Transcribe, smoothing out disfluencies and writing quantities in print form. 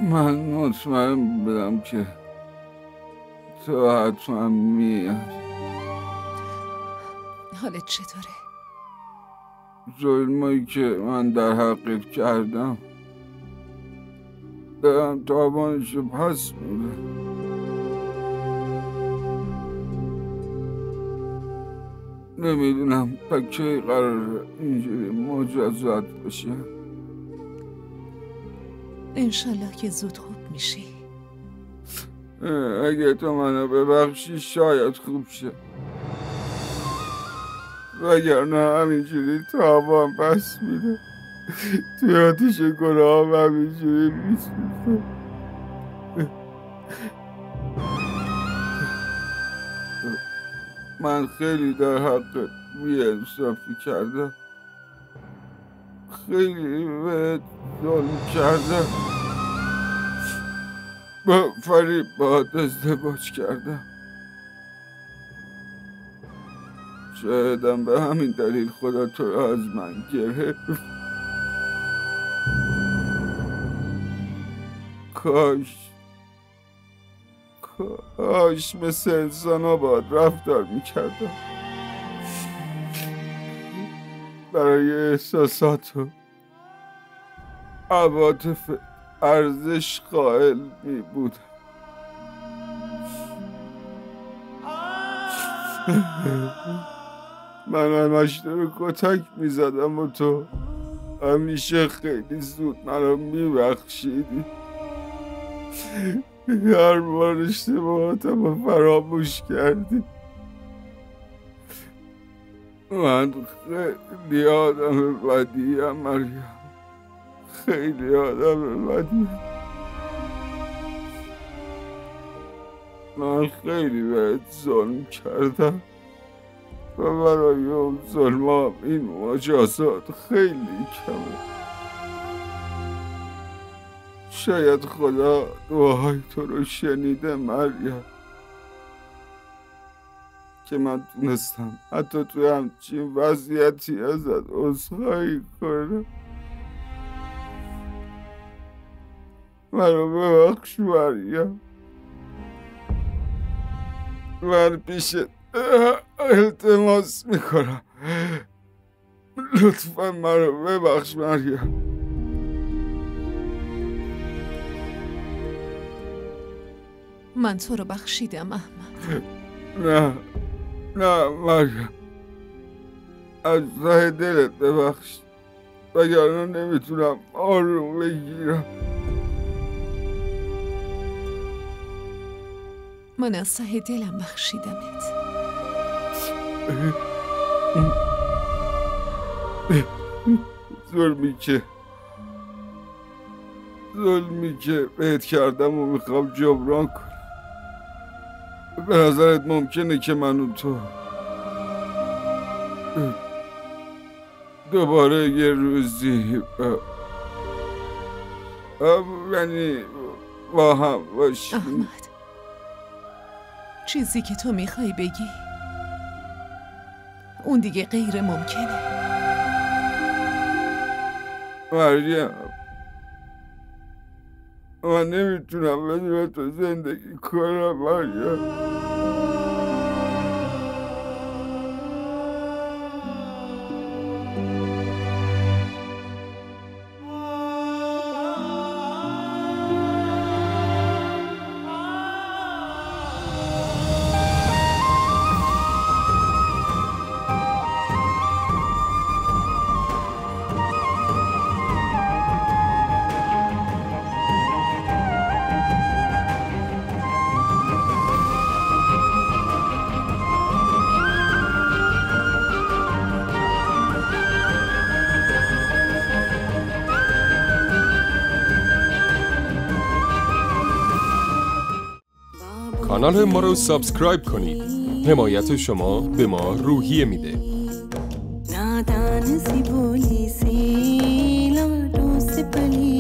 من مطمئن بودم که تو حتما میای. حالت چطوره؟ ظلمایی که من در حقت کردم دارم تاوانشو پس میدم. نمیدونم تا کی قراره اینجوری مجازات بشه. انشالله که زود خوب میشی. اگه تو منو ببخشی شاید خوب شه، وگرنه همینجوری تاوان پس میده، توی آتیش گناهم همینجوری میسوزه. من خیلی در حقت بی‌انصافی کردم، خیلی بهت ظلم کردم، با فریب باهات ازدواج کردم. شایدم به همین دلیل خدا تو رو از من گرفت. کاش مثل انسان ها باید رفتار میکردم، برای احساسات و عواطف ارزش قائل می بودم. من همش تو رو کتک می زدم و تو همیشه خیلی زود من رو می بخشیدی. هر بار اشتباهاتم رو فراموش کردی. من خیلی آدم بدیم مریم، خیلی آدم بدیم. من خیلی بهت ظلم کردم و برای اون ظلمام این مجازات خیلی کمه. شاید خدا دعاهای تو رو شنیده مریم، که من تونستم حتی توی همچین وضعیتی ازت عذرخواهی کنم. منو ببخش مریم، من پیشت التماس میکنم، لطفا منو ببخش مریم. من تو رو بخشیدم احمد. نه مریم، از ته دلت ببخش، وگرنه نمیتونم آروم بگیرم. من از ته دلم بخشیدمت. ظلمی که بهت کردم و میخوام جبران کنم. به نظرت ممکنه که من و تو دوباره یه روزی یعنی با هم باشیم؟ احمد، چیزی که تو میخوای بگی اون دیگه غیر ممکنه. مریم، من نمیتونم بدون تو زندگی کنم مریم. کانال ما رو سابسکرایب کنید. حمایت شما به ما روحیه میده. नादान सी बोली सी लाडों से पली